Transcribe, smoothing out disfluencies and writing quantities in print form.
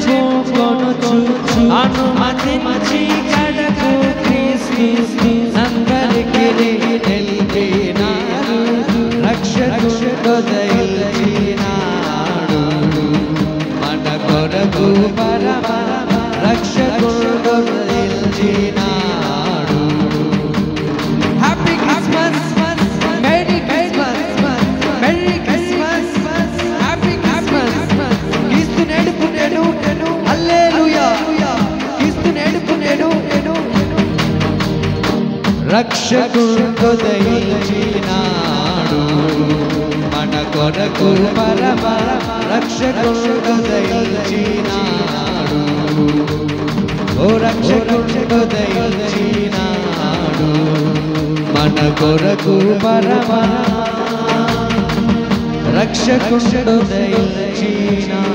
చెప్పుకొనుచు అనుమతించి కడకు క్రీస్తు నందరికి తెలిపినాడు రక్షకుడు దయచినాడు మన కొరకు పరమ రక్షకుడు దయచినాడు. Happy Christmas, merry Christmas, merry Christmas, happy Christmas. క్రీస్తు నేడుపునేను హల్లెలూయా, క్రీస్తు నేడుపునేను రక్షకుడు దయచినాడు మన కొరకు పరమ రక్షకుడు దయచినాడు. ఓ రక్షకుడు దయచినాడు మన కొరకు పరమ రక్షకుడు దయచినాడు.